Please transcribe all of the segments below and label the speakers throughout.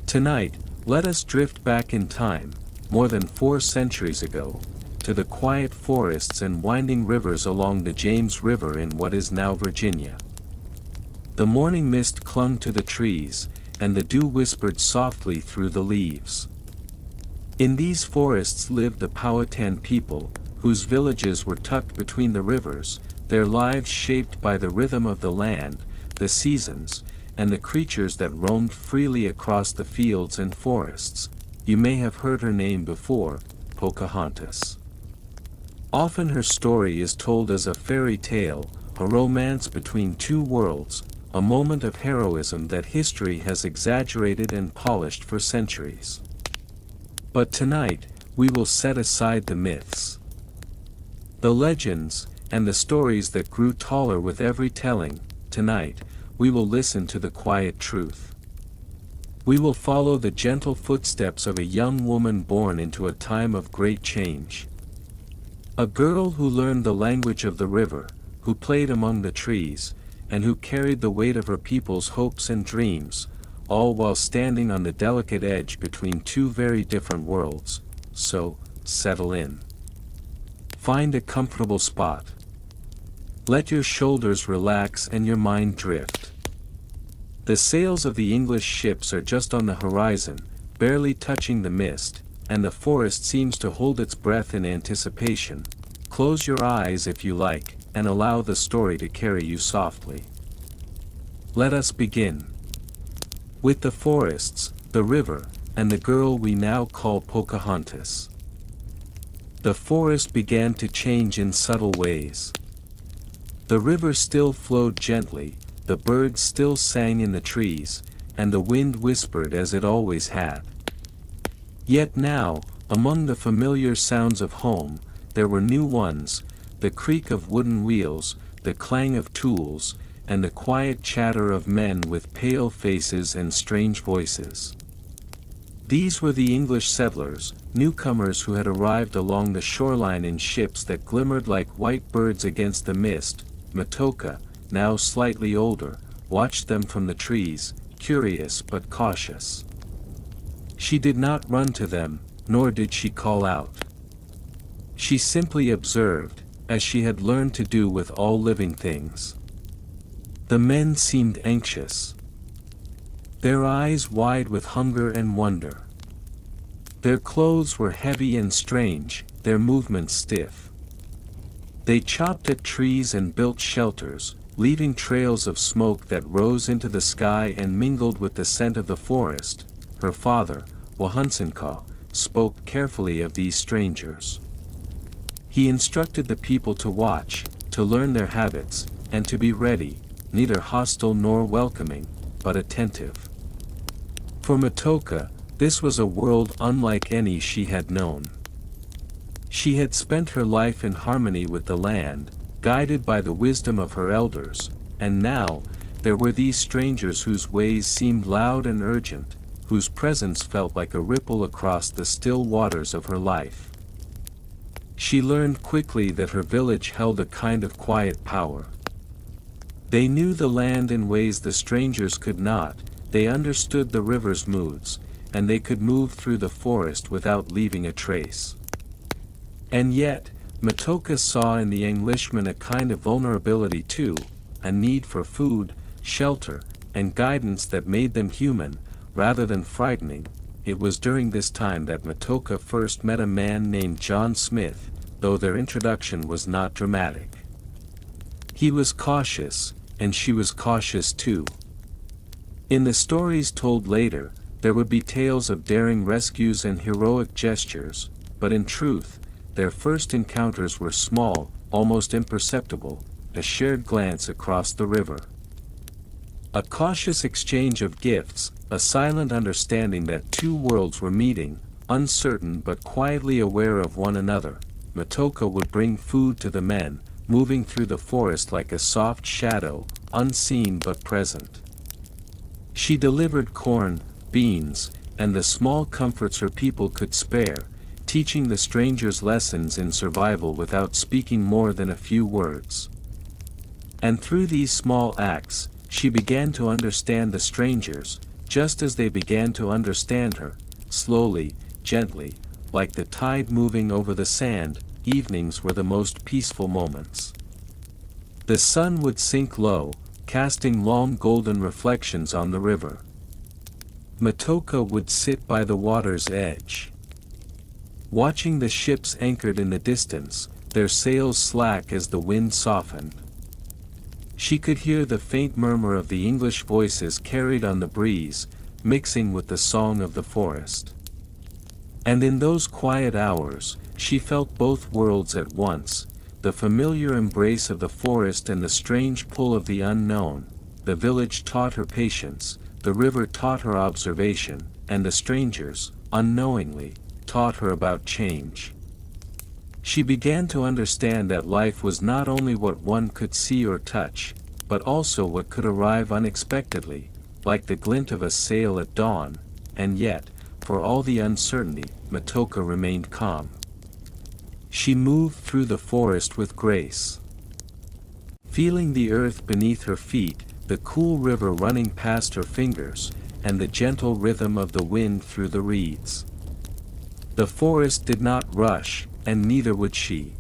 Speaker 1: Tonight, let us drift back in time, more than 4 centuries ago, to the quiet forests and winding rivers along the James River in what is now Virginia. The morning mist clung to the trees, and the dew whispered softly through the leaves. In these forests lived the Powhatan people, whose villages were tucked between the rivers, their lives shaped by the rhythm of the land, the seasons, and the creatures that roamed freely across the fields and forests. You may have heard her name before, Pocahontas. Often her story is told as a fairy tale, a romance between two worlds, a moment of heroism that history has exaggerated and polished for centuries. But tonight, we will set aside the myths, the legends, and the stories that grew taller with every telling. Tonight, we will listen to the quiet truth. We will follow the gentle footsteps of a young woman born into a time of great change. A girl who learned the language of the river, who played among the trees, and who carried the weight of her people's hopes and dreams, all while standing on the delicate edge between two very different worlds. So, settle in. Find a comfortable spot. Let your shoulders relax and your mind drift. The sails of the English ships are just on the horizon, barely touching the mist, and the forest seems to hold its breath in anticipation. Close your eyes if you like, and allow the story to carry you softly. Let us begin. With the forests, the river, and the girl we now call Pocahontas. The forest began to change in subtle ways. The river still flowed gently, the birds still sang in the trees, and the wind whispered as it always had. Yet now, among the familiar sounds of home, there were new ones, the creak of wooden wheels, the clang of tools, and the quiet chatter of men with pale faces and strange voices. These were the English settlers, newcomers who had arrived along the shoreline in ships that glimmered like white birds against the mist. Matoaka, now slightly older, watched them from the trees, curious but cautious. She did not run to them, nor did she call out. She simply observed, as she had learned to do with all living things. The men seemed anxious, their eyes wide with hunger and wonder. Their clothes were heavy and strange, their movements stiff. They chopped at trees and built shelters, leaving trails of smoke that rose into the sky and mingled with the scent of the forest. Her father, Wahansinkaw, spoke carefully of these strangers. He instructed the people to watch, to learn their habits, and to be ready, neither hostile nor welcoming, but attentive. For Matoaka, this was a world unlike any she had known. She had spent her life in harmony with the land, guided by the wisdom of her elders, and now, there were these strangers whose ways seemed loud and urgent, whose presence felt like a ripple across the still waters of her life. She learned quickly that her village held a kind of quiet power. They knew the land in ways the strangers could not, they understood the river's moods, and they could move through the forest without leaving a trace. And yet, Matoaka saw in the Englishman a kind of vulnerability too, a need for food, shelter, and guidance that made them human, rather than frightening. It was during this time that Matoaka first met a man named John Smith, though their introduction was not dramatic. He was cautious, and she was cautious too. In the stories told later, there would be tales of daring rescues and heroic gestures, but in truth, their first encounters were small, almost imperceptible, a shared glance across the river. A cautious exchange of gifts, a silent understanding that two worlds were meeting, uncertain but quietly aware of one another. Matoaka would bring food to the men, moving through the forest like a soft shadow, unseen but present. She delivered corn, beans, and the small comforts her people could spare, teaching the strangers lessons in survival without speaking more than a few words. And through these small acts, she began to understand the strangers, just as they began to understand her, slowly, gently, like the tide moving over the sand, evenings were the most peaceful moments. The sun would sink low, casting long golden reflections on the river. Matoaka would sit by the water's edge, watching the ships anchored in the distance, their sails slack as the wind softened. She could hear the faint murmur of the English voices carried on the breeze, mixing with the song of the forest. And in those quiet hours, she felt both worlds at once, the familiar embrace of the forest and the strange pull of the unknown. The village taught her patience, the river taught her observation, and the strangers, unknowingly, taught her about change. She began to understand that life was not only what one could see or touch, but also what could arrive unexpectedly, like the glint of a sail at dawn, and yet, for all the uncertainty, Matoaka remained calm. She moved through the forest with grace, feeling the earth beneath her feet, the cool river running past her fingers, and the gentle rhythm of the wind through the reeds. The forest did not rush, and neither would she.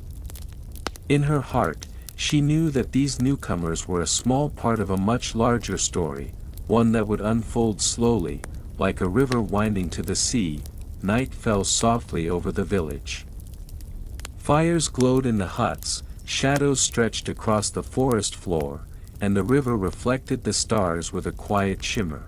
Speaker 1: In her heart, she knew that these newcomers were a small part of a much larger story, one that would unfold slowly, like a river winding to the sea. Night fell softly over the village. Fires glowed in the huts, shadows stretched across the forest floor, and the river reflected the stars with a quiet shimmer.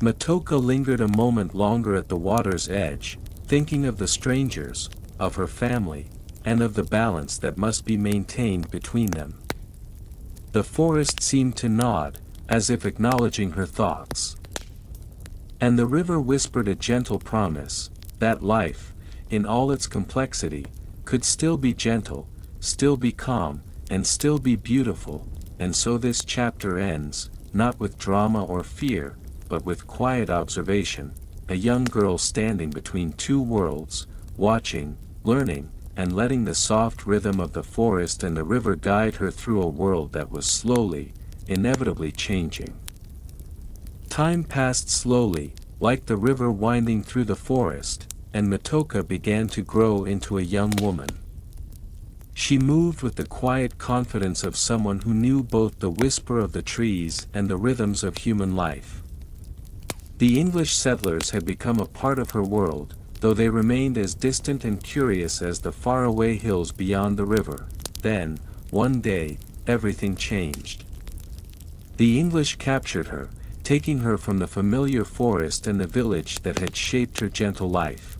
Speaker 1: Matoaka lingered a moment longer at the water's edge, thinking of the strangers, of her family, and of the balance that must be maintained between them. The forest seemed to nod, as if acknowledging her thoughts. And the river whispered a gentle promise, that life, in all its complexity, could still be gentle, still be calm, and still be beautiful. And so this chapter ends, not with drama or fear, but with quiet observation, a young girl standing between two worlds, watching, learning, and letting the soft rhythm of the forest and the river guide her through a world that was slowly, inevitably changing. Time passed slowly, like the river winding through the forest, and Matoaka began to grow into a young woman. She moved with the quiet confidence of someone who knew both the whisper of the trees and the rhythms of human life. The English settlers had become a part of her world, though they remained as distant and curious as the faraway hills beyond the river. Then, one day, everything changed. The English captured her, taking her from the familiar forest and the village that had shaped her gentle life.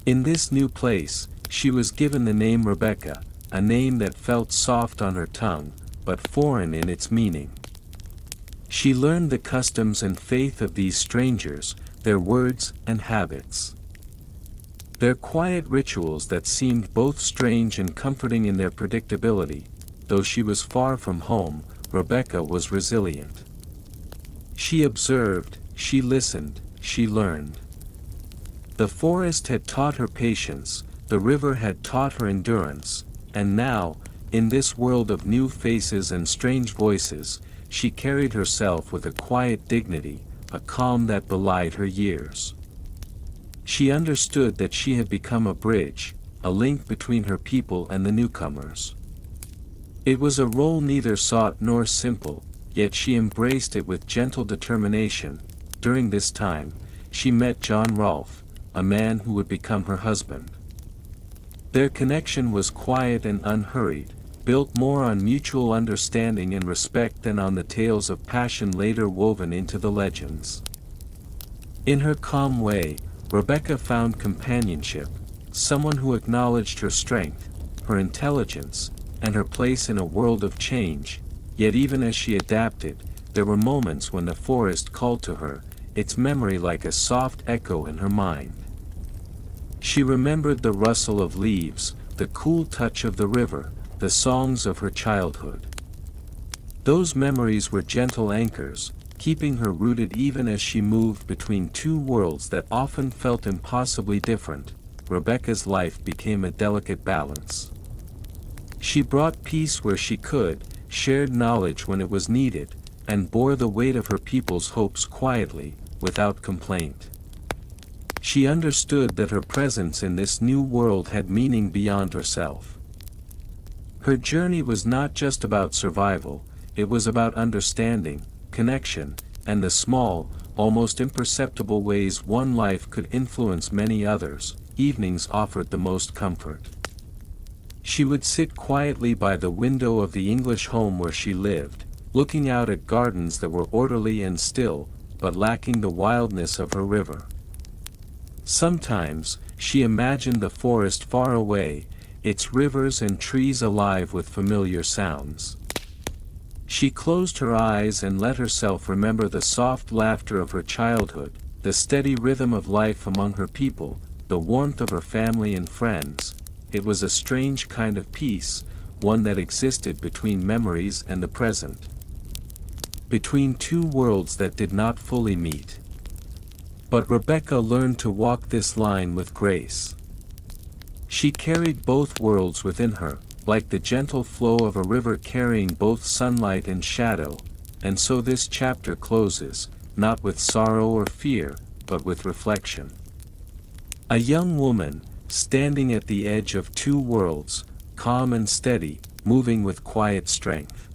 Speaker 1: In this new place, she was given the name Rebecca, a name that felt soft on her tongue, but foreign in its meaning. She learned the customs and faith of these strangers, their words and habits. Their quiet rituals that seemed both strange and comforting in their predictability. Though she was far from home, Rebecca was resilient. She observed, she listened, she learned. The forest had taught her patience, the river had taught her endurance, and now, in this world of new faces and strange voices, she carried herself with a quiet dignity, a calm that belied her years. She understood that she had become a bridge, a link between her people and the newcomers. It was a role neither sought nor simple, yet she embraced it with gentle determination. During this time, she met John Rolfe, a man who would become her husband. Their connection was quiet and unhurried, built more on mutual understanding and respect than on the tales of passion later woven into the legends. In her calm way, Rebecca found companionship, someone who acknowledged her strength, her intelligence, and her place in a world of change. Yet even as she adapted, there were moments when the forest called to her, its memory like a soft echo in her mind. She remembered the rustle of leaves, the cool touch of the river, the songs of her childhood. Those memories were gentle anchors, keeping her rooted even as she moved between two worlds that often felt impossibly different. Rebecca's life became a delicate balance. She brought peace where she could, shared knowledge when it was needed, and bore the weight of her people's hopes quietly, without complaint. She understood that her presence in this new world had meaning beyond herself. Her journey was not just about survival, it was about understanding, connection, and the small, almost imperceptible ways one life could influence many others. Evenings offered the most comfort. She would sit quietly by the window of the English home where she lived, looking out at gardens that were orderly and still, but lacking the wildness of her river. Sometimes, she imagined the forest far away, its rivers and trees alive with familiar sounds. She closed her eyes and let herself remember the soft laughter of her childhood, the steady rhythm of life among her people, the warmth of her family and friends. It was a strange kind of peace, one that existed between memories and the present. Between two worlds that did not fully meet. But Rebecca learned to walk this line with grace. She carried both worlds within her, like the gentle flow of a river carrying both sunlight and shadow, and so this chapter closes, not with sorrow or fear, but with reflection. A young woman, standing at the edge of two worlds, calm and steady, moving with quiet strength.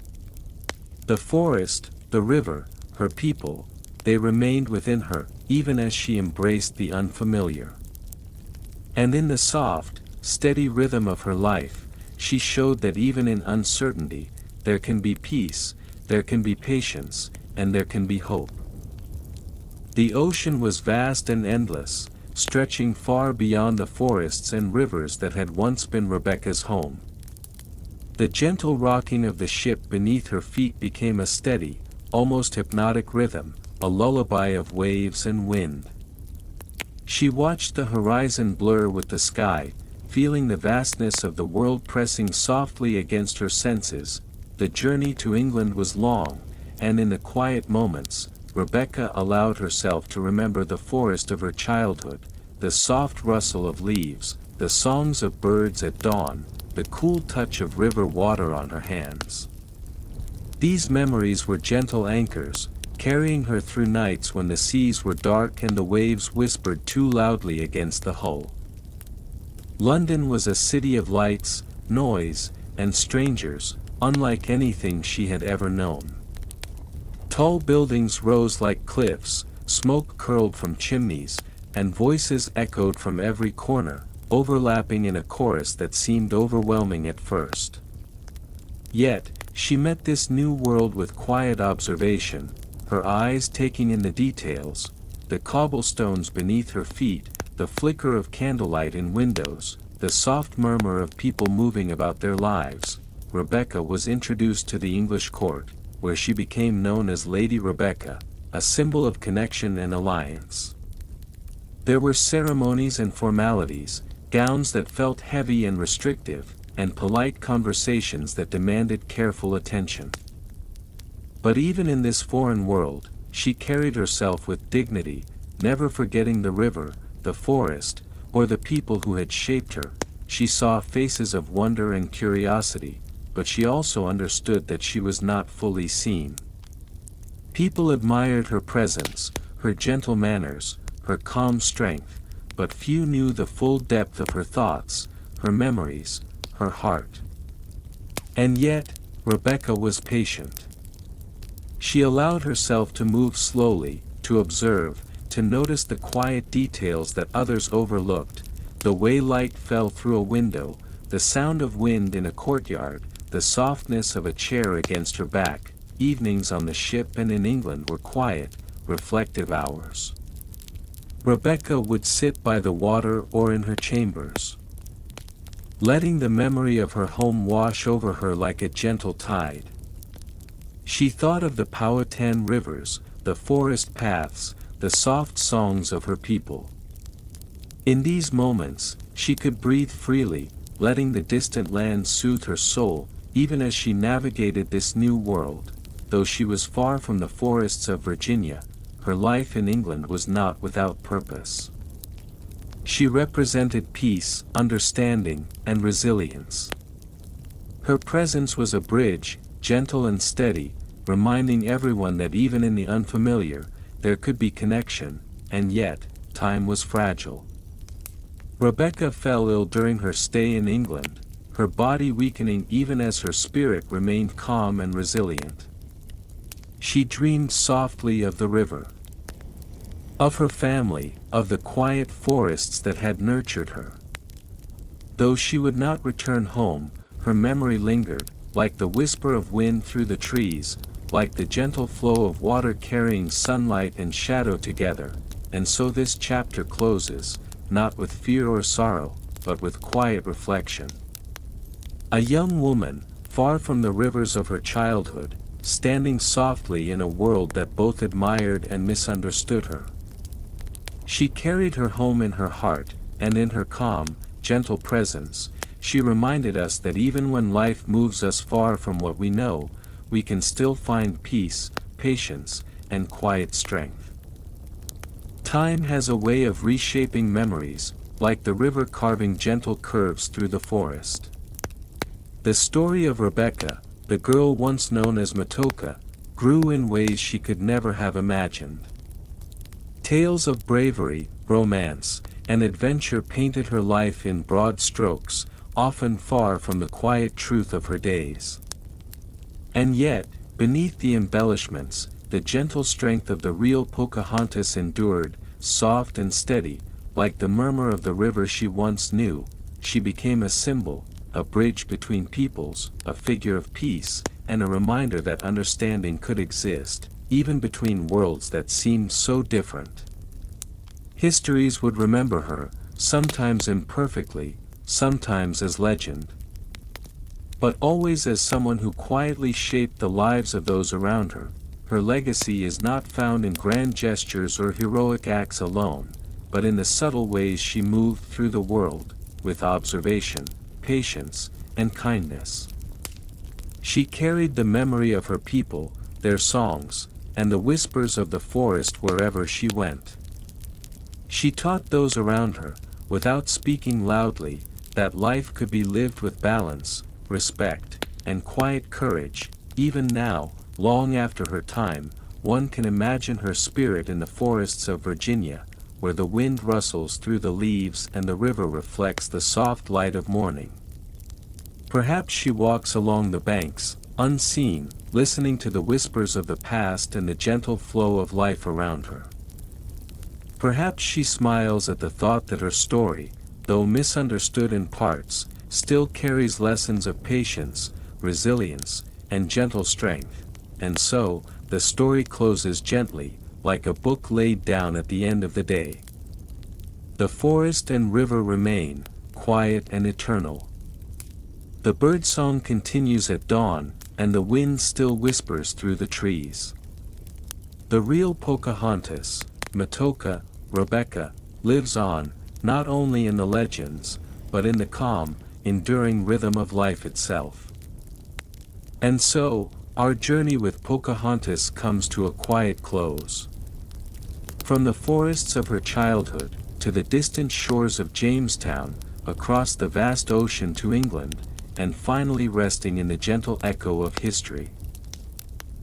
Speaker 1: The forest, the river, her people, they remained within her, even as she embraced the unfamiliar. And in the soft, steady rhythm of her life, she showed that even in uncertainty, there can be peace, there can be patience, and there can be hope. The ocean was vast and endless, stretching far beyond the forests and rivers that had once been Rebecca's home. The gentle rocking of the ship beneath her feet became a steady, almost hypnotic rhythm, a lullaby of waves and wind. She watched the horizon blur with the sky, feeling the vastness of the world pressing softly against her senses. The journey to England was long, and in the quiet moments, Rebecca allowed herself to remember the forest of her childhood, the soft rustle of leaves, the songs of birds at dawn, the cool touch of river water on her hands. These memories were gentle anchors, carrying her through nights when the seas were dark and the waves whispered too loudly against the hull. London was a city of lights, noise, and strangers, unlike anything she had ever known. Tall buildings rose like cliffs, smoke curled from chimneys, and voices echoed from every corner, overlapping in a chorus that seemed overwhelming at first. Yet, she met this new world with quiet observation, her eyes taking in the details, the cobblestones beneath her feet, the flicker of candlelight in windows, the soft murmur of people moving about their lives. Rebecca was introduced to the English court, where she became known as Lady Rebecca, a symbol of connection and alliance. There were ceremonies and formalities, gowns that felt heavy and restrictive, and polite conversations that demanded careful attention. But even in this foreign world, she carried herself with dignity, never forgetting the river, the forest, or the people who had shaped her. She saw faces of wonder and curiosity, but she also understood that she was not fully seen. People admired her presence, her gentle manners, her calm strength, but few knew the full depth of her thoughts, her memories, her heart. And yet, Rebecca was patient. She allowed herself to move slowly, to observe, to notice the quiet details that others overlooked, the way light fell through a window, the sound of wind in a courtyard, the softness of a chair against her back. Evenings on the ship and in England were quiet, reflective hours. Rebecca would sit by the water or in her chambers, letting the memory of her home wash over her like a gentle tide. She thought of the Powhatan rivers, the forest paths, the soft songs of her people. In these moments, she could breathe freely, letting the distant lands soothe her soul, even as she navigated this new world. Though she was far from the forests of Virginia, her life in England was not without purpose. She represented peace, understanding, and resilience. Her presence was a bridge, gentle and steady, reminding everyone that even in the unfamiliar, there could be connection, and yet, time was fragile. Rebecca fell ill during her stay in England, her body weakening even as her spirit remained calm and resilient. She dreamed softly of the river, of her family, of the quiet forests that had nurtured her. Though she would not return home, her memory lingered, like the whisper of wind through the trees, like the gentle flow of water carrying sunlight and shadow together, and so this chapter closes, not with fear or sorrow, but with quiet reflection. A young woman, far from the rivers of her childhood, standing softly in a world that both admired and misunderstood her. She carried her home in her heart, and in her calm, gentle presence, she reminded us that even when life moves us far from what we know, we can still find peace, patience, and quiet strength. Time has a way of reshaping memories, like the river carving gentle curves through the forest. The story of Rebecca, the girl once known as Matoaka, grew in ways she could never have imagined. Tales of bravery, romance, and adventure painted her life in broad strokes, often far from the quiet truth of her days. And yet, beneath the embellishments, the gentle strength of the real Pocahontas endured, soft and steady, like the murmur of the river she once knew. She became a symbol, a bridge between peoples, a figure of peace, and a reminder that understanding could exist, even between worlds that seemed so different. Histories would remember her, sometimes imperfectly, sometimes as legend, but always as someone who quietly shaped the lives of those around her. Her legacy is not found in grand gestures or heroic acts alone, but in the subtle ways she moved through the world, with observation, patience, and kindness. She carried the memory of her people, their songs, and the whispers of the forest wherever she went. She taught those around her, without speaking loudly, that life could be lived with balance, respect, and quiet courage. Even now, long after her time, one can imagine her spirit in the forests of Virginia, where the wind rustles through the leaves and the river reflects the soft light of morning. Perhaps she walks along the banks, unseen, listening to the whispers of the past and the gentle flow of life around her. Perhaps she smiles at the thought that her story, though misunderstood in parts, still carries lessons of patience, resilience, and gentle strength, and so, the story closes gently, like a book laid down at the end of the day. The forest and river remain, quiet and eternal. The birdsong continues at dawn, and the wind still whispers through the trees. The real Pocahontas, Matoaka, Rebecca, lives on, not only in the legends, but in the calm, enduring rhythm of life itself. And so, our journey with Pocahontas comes to a quiet close. From the forests of her childhood, to the distant shores of Jamestown, across the vast ocean to England, and finally resting in the gentle echo of history.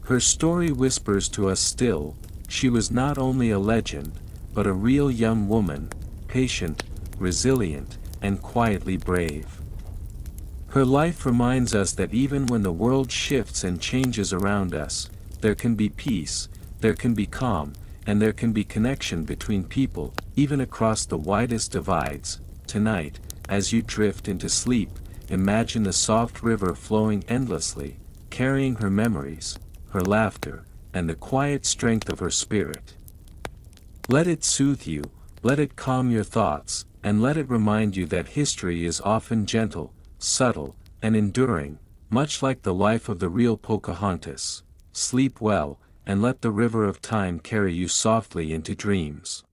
Speaker 1: Her story whispers to us still. She was not only a legend, but a real young woman, patient, resilient, and quietly brave. Her life reminds us that even when the world shifts and changes around us, there can be peace, there can be calm, and there can be connection between people, even across the widest divides. Tonight, as you drift into sleep, imagine the soft river flowing endlessly, carrying her memories, her laughter, and the quiet strength of her spirit. Let it soothe you, let it calm your thoughts, and let it remind you that history is often gentle, subtle, and enduring, much like the life of the real Pocahontas. Sleep well, and let the river of time carry you softly into dreams.